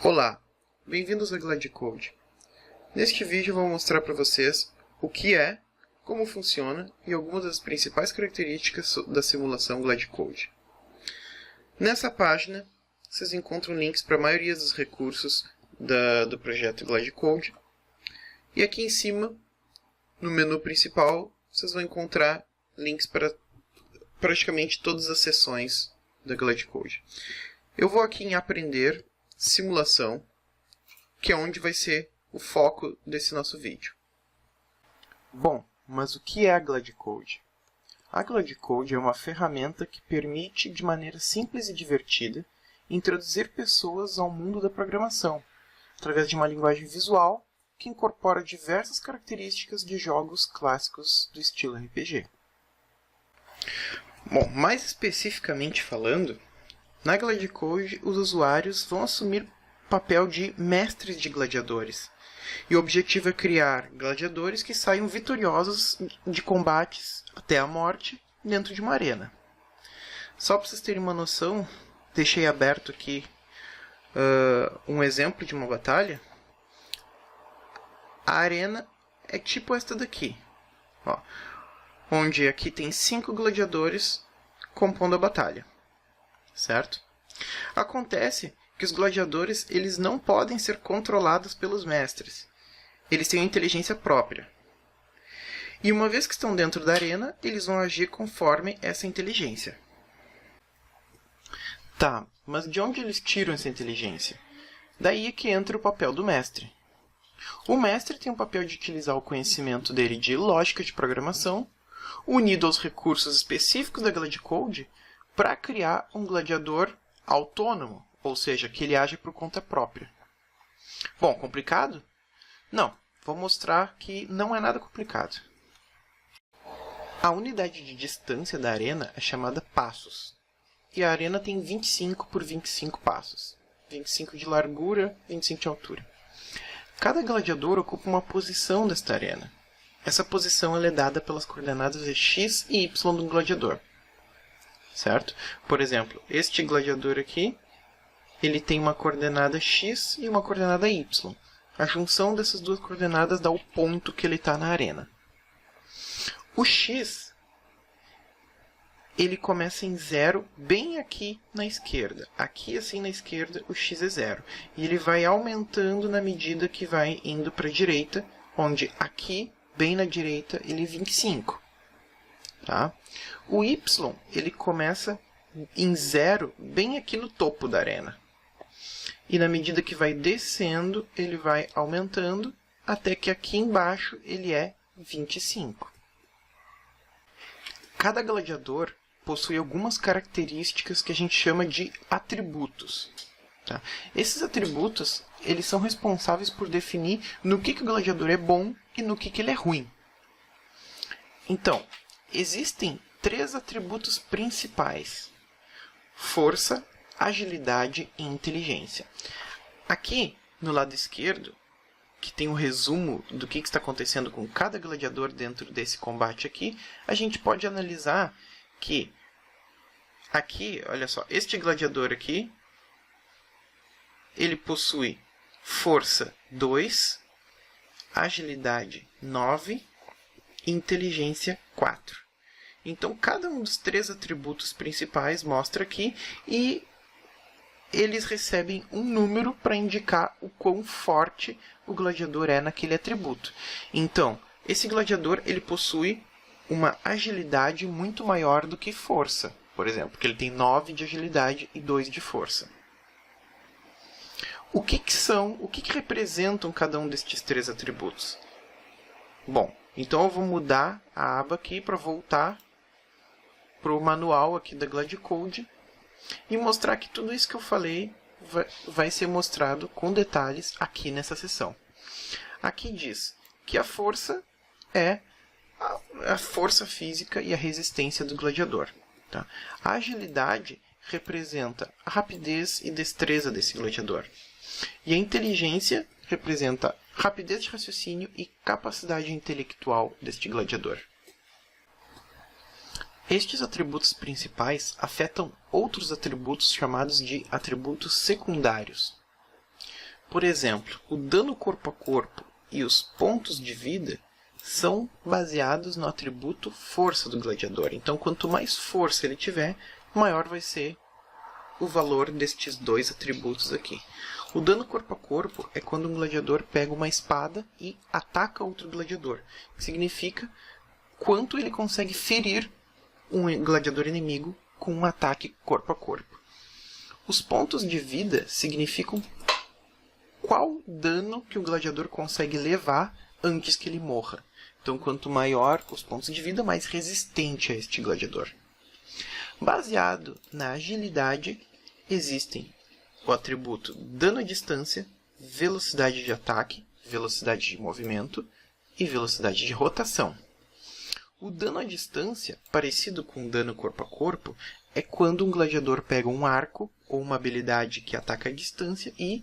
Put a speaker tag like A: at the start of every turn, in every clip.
A: Olá, bem-vindos a GladeCode. Neste vídeo eu vou mostrar para vocês o que é, como funciona e algumas das principais características da simulação GladeCode. Nessa página, vocês encontram links para a maioria dos recursos do projeto GladeCode. E aqui em cima, no menu principal, vocês vão encontrar links para praticamente todas as seções da GladeCode. Eu vou aqui em Aprender Simulação, que é onde vai ser o foco desse nosso vídeo. Bom, mas o que é a GladeCode? A GladeCode é uma ferramenta que permite, de maneira simples e divertida, introduzir pessoas ao mundo da programação, através de uma linguagem visual que incorpora diversas características de jogos clássicos do estilo RPG. Bom, mais especificamente falando, na GladeCode os usuários vão assumir o papel de mestres de gladiadores. E o objetivo é criar gladiadores que saiam vitoriosos de combates até a morte dentro de uma arena. Só para vocês terem uma noção, deixei aberto aqui um exemplo de uma batalha. A arena é tipo esta daqui, ó, onde aqui tem 5 gladiadores compondo a batalha, certo? Acontece que os gladiadores eles não podem ser controlados pelos mestres. Eles têm uma inteligência própria. E uma vez que estão dentro da arena, eles vão agir conforme essa inteligência. Tá, mas de onde eles tiram essa inteligência? Daí é que entra o papel do mestre. O mestre tem o papel de utilizar o conhecimento dele de lógica de programação, unido aos recursos específicos da GladeCode, para criar um gladiador autônomo, ou seja, que ele age por conta própria. Bom, complicado? Não, vou mostrar que não é nada complicado. A unidade de distância da arena é chamada passos, e a arena tem 25 por 25 passos, 25 de largura, 25 de altura. Cada gladiador ocupa uma posição desta arena. Essa posição é dada pelas coordenadas de x e y do gladiador. Certo? Por exemplo, este gladiador aqui, ele tem uma coordenada x e uma coordenada y. A junção dessas duas coordenadas dá o ponto que ele está na arena. O x, ele começa em 0 bem aqui na esquerda. Aqui assim na esquerda o x é 0. E ele vai aumentando na medida que vai indo para a direita, onde aqui, bem na direita, ele é 25. Tá? O y ele começa em 0 bem aqui no topo da arena. E na medida que vai descendo, ele vai aumentando, até que aqui embaixo ele é 25. Cada gladiador possui algumas características que a gente chama de atributos. Tá? Esses atributos eles são responsáveis por definir no que o gladiador é bom e no que ele é ruim. Então, existem 3 atributos principais: força, agilidade e inteligência. Aqui, no lado esquerdo, que tem um resumo do que está acontecendo com cada gladiador dentro desse combate aqui, a gente pode analisar que aqui, olha só, este gladiador aqui, ele possui força 2, agilidade 9 e inteligência 4. Então, cada um dos 3 atributos principais mostra aqui e eles recebem um número para indicar o quão forte o gladiador é naquele atributo. Então, esse gladiador ele possui uma agilidade muito maior do que força, por exemplo, porque ele tem 9 de agilidade e 2 de força. O que representam cada um destes 3 atributos? Bom, então eu vou mudar a aba aqui para voltar para o manual aqui da GladeCode e mostrar que tudo isso que eu falei vai ser mostrado com detalhes aqui nessa seção. Aqui diz que a força é a força física e a resistência do gladiador. Tá? A agilidade representa a rapidez e destreza desse gladiador. E a inteligência representa rapidez de raciocínio e capacidade intelectual deste gladiador. Estes atributos principais afetam outros atributos chamados de atributos secundários. Por exemplo, o dano corpo a corpo e os pontos de vida são baseados no atributo força do gladiador. Então, quanto mais força ele tiver, maior vai ser o valor destes dois atributos aqui. O dano corpo a corpo é quando um gladiador pega uma espada e ataca outro gladiador. Que significa quanto ele consegue ferir um gladiador inimigo com um ataque corpo a corpo. Os pontos de vida significam qual dano que o gladiador consegue levar antes que ele morra. Então, quanto maior os pontos de vida, mais resistente é este gladiador. Baseado na agilidade, existem o atributo dano à distância, velocidade de ataque, velocidade de movimento e velocidade de rotação. O dano à distância, parecido com o dano corpo a corpo, é quando um gladiador pega um arco ou uma habilidade que ataca à distância e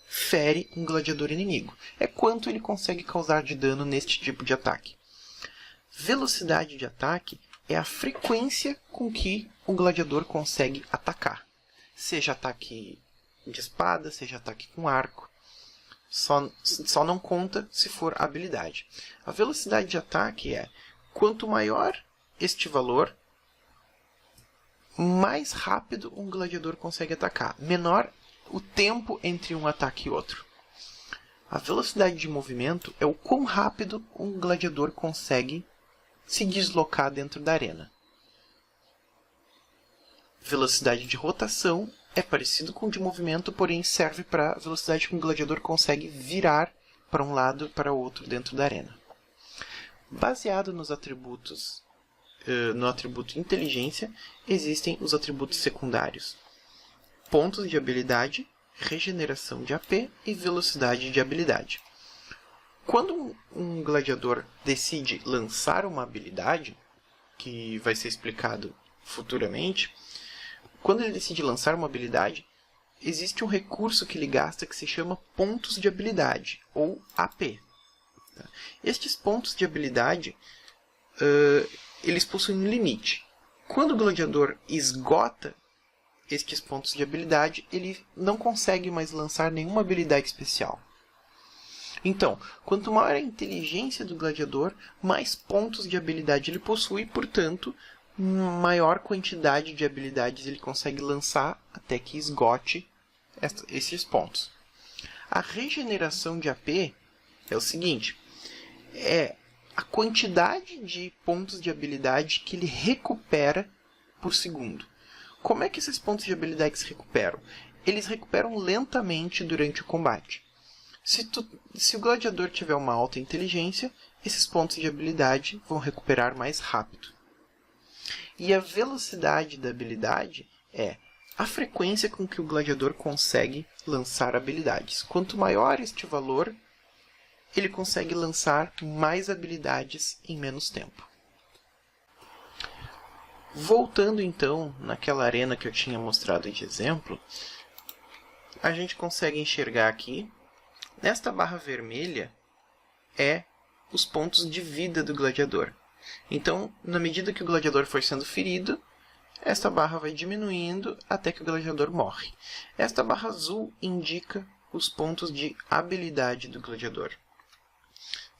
A: fere um gladiador inimigo. É quanto ele consegue causar de dano neste tipo de ataque. Velocidade de ataque é a frequência com que o gladiador consegue atacar. Seja ataque de espada, seja ataque com arco. Só não conta se for habilidade. A velocidade de ataque é quanto maior este valor, mais rápido um gladiador consegue atacar. Menor o tempo entre um ataque e outro. A velocidade de movimento é o quão rápido um gladiador consegue se deslocar dentro da arena. Velocidade de rotação é parecido com o de movimento, porém serve para a velocidade que um gladiador consegue virar para um lado e para o outro dentro da arena. Baseado nos atributos, no atributo inteligência, existem os atributos secundários. Pontos de habilidade, regeneração de AP e velocidade de habilidade. Quando um gladiador decide lançar uma habilidade, que vai ser explicado futuramente, quando ele decide lançar uma habilidade, existe um recurso que ele gasta que se chama pontos de habilidade, ou AP. Estes pontos de habilidade, eles possuem um limite. Quando o gladiador esgota estes pontos de habilidade, ele não consegue mais lançar nenhuma habilidade especial. Então, quanto maior a inteligência do gladiador, mais pontos de habilidade ele possui, portanto, maior quantidade de habilidades ele consegue lançar até que esgote esses pontos. A regeneração de AP é o seguinte, é a quantidade de pontos de habilidade que ele recupera por segundo. Como é que esses pontos de habilidade se recuperam? Eles recuperam lentamente durante o combate. Se o gladiador tiver uma alta inteligência, esses pontos de habilidade vão recuperar mais rápido. E a velocidade da habilidade é a frequência com que o gladiador consegue lançar habilidades. Quanto maior este valor, ele consegue lançar mais habilidades em menos tempo. Voltando então naquela arena que eu tinha mostrado de exemplo, a gente consegue enxergar aqui, nesta barra vermelha, é os pontos de vida do gladiador. Então, na medida que o gladiador for sendo ferido, esta barra vai diminuindo até que o gladiador morre. Esta barra azul indica os pontos de habilidade do gladiador.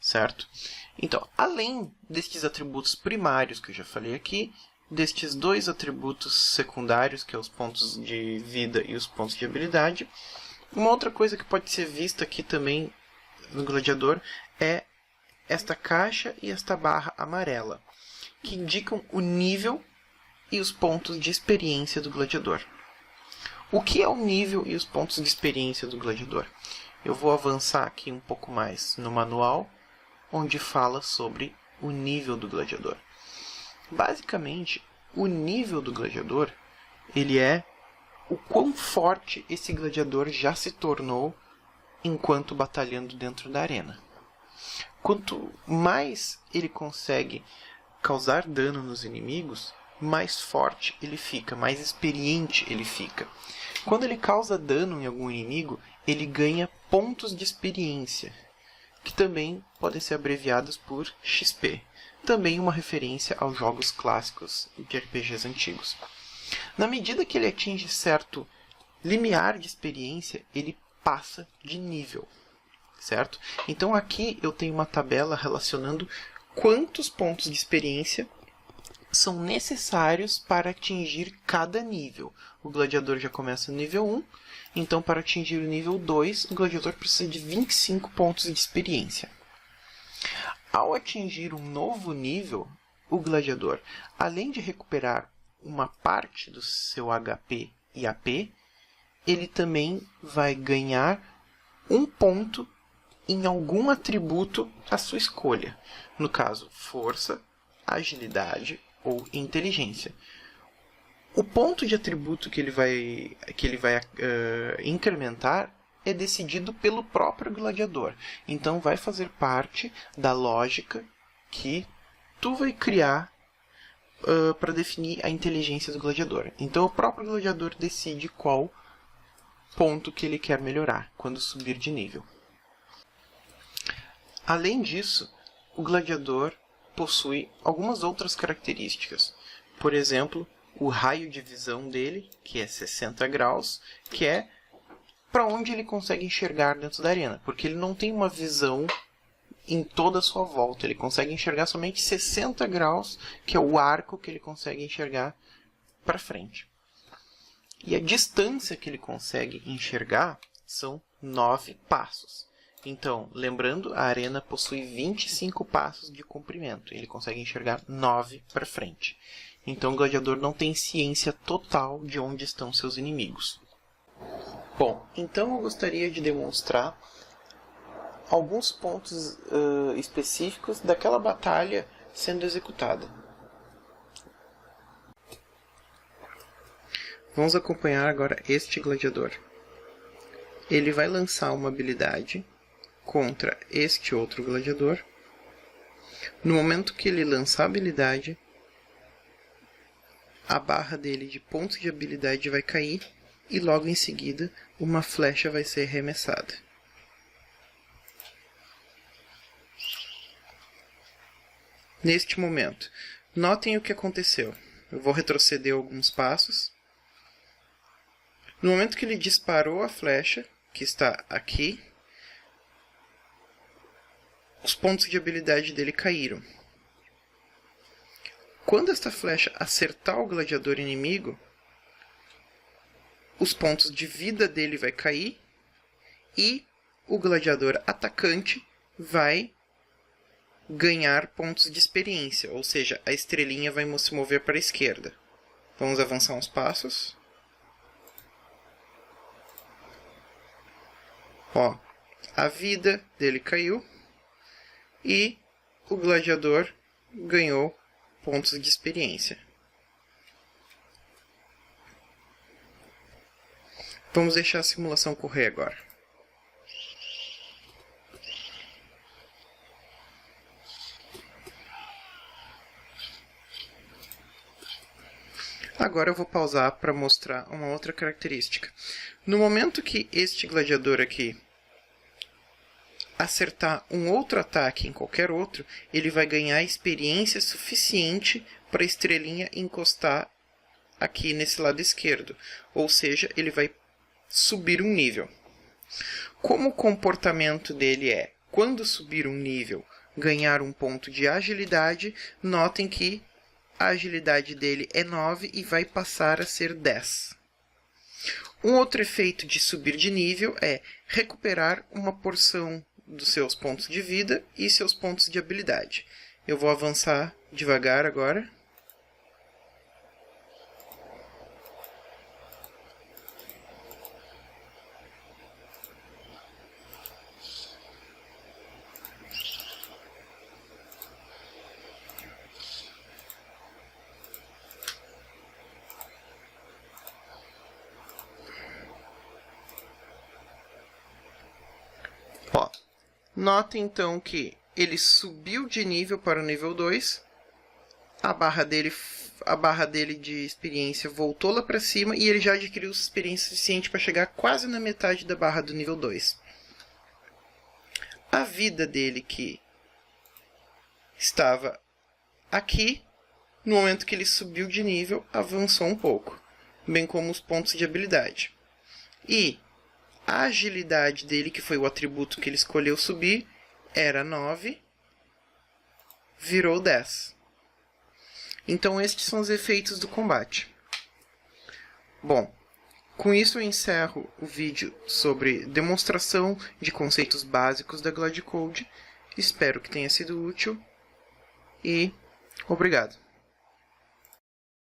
A: Certo? Então, além destes atributos primários que eu já falei aqui, destes dois atributos secundários, que são os pontos de vida e os pontos de habilidade, uma outra coisa que pode ser vista aqui também no gladiador é esta caixa e esta barra amarela, que indicam o nível e os pontos de experiência do gladiador. O que é o nível e os pontos de experiência do gladiador? Eu vou avançar aqui um pouco mais no manual, onde fala sobre o nível do gladiador. Basicamente, o nível do gladiador, ele é o quão forte esse gladiador já se tornou enquanto batalhando dentro da arena. Quanto mais ele consegue causar dano nos inimigos, mais forte ele fica, mais experiente ele fica. Quando ele causa dano em algum inimigo, ele ganha pontos de experiência, que também podem ser abreviados por XP. Também uma referência aos jogos clássicos de RPGs antigos. Na medida que ele atinge certo limiar de experiência, ele passa de nível, certo? Então aqui eu tenho uma tabela relacionando quantos pontos de experiência são necessários para atingir cada nível. O gladiador já começa no nível 1, então para atingir o nível 2, o gladiador precisa de 25 pontos de experiência. Ao atingir um novo nível, o gladiador, além de recuperar uma parte do seu HP e AP, ele também vai ganhar um ponto em algum atributo à sua escolha. No caso, força, agilidade ou inteligência. O ponto de atributo que ele vai incrementar é decidido pelo próprio gladiador. Então vai fazer parte da lógica que tu vai criar para definir a inteligência do gladiador. Então o próprio gladiador decide qual ponto que ele quer melhorar quando subir de nível. Além disso, o gladiador possui algumas outras características. Por exemplo, o raio de visão dele, que é 60 graus, que é para onde ele consegue enxergar dentro da arena, porque ele não tem uma visão em toda a sua volta. Ele consegue enxergar somente 60 graus, que é o arco que ele consegue enxergar para frente. E a distância que ele consegue enxergar são 9 passos. Então, lembrando, a arena possui 25 passos de comprimento. Ele consegue enxergar 9 para frente. Então, o gladiador não tem ciência total de onde estão seus inimigos. Bom, então eu gostaria de demonstrar alguns pontos específicos daquela batalha sendo executada. Vamos acompanhar agora este gladiador. Ele vai lançar uma habilidade contra este outro gladiador. No momento que ele lançar a habilidade, a barra dele de pontos de habilidade vai cair e logo em seguida uma flecha vai ser arremessada. Neste momento, notem o que aconteceu. Eu vou retroceder alguns passos. No momento que ele disparou a flecha, que está aqui, os pontos de habilidade dele caíram. Quando esta flecha acertar o gladiador inimigo, os pontos de vida dele vai cair e o gladiador atacante vai ganhar pontos de experiência, ou seja, a estrelinha vai se mover para a esquerda. Vamos avançar uns passos. Ó, a vida dele caiu e o gladiador ganhou pontos de experiência. Vamos deixar a simulação correr agora. Agora eu vou pausar para mostrar uma outra característica. No momento que este gladiador aqui acertar um outro ataque em qualquer outro, ele vai ganhar experiência suficiente para a estrelinha encostar aqui nesse lado esquerdo. Ou seja, ele vai subir um nível. Como o comportamento dele é, quando subir um nível, ganhar um ponto de agilidade, notem que a agilidade dele é 9 e vai passar a ser 10. Um outro efeito de subir de nível é recuperar uma porção dos seus pontos de vida e seus pontos de habilidade. Eu vou avançar devagar agora. Ó, notem então que ele subiu de nível para o nível 2, a barra dele de experiência voltou lá para cima e ele já adquiriu experiência suficiente para chegar quase na metade da barra do nível 2. A vida dele que estava aqui, no momento que ele subiu de nível, avançou um pouco, bem como os pontos de habilidade. E A agilidade dele, que foi o atributo que ele escolheu subir, era 9, virou 10. Então estes são os efeitos do combate. Bom, com isso eu encerro o vídeo sobre demonstração de conceitos básicos da Glide Code. Espero que tenha sido útil e obrigado.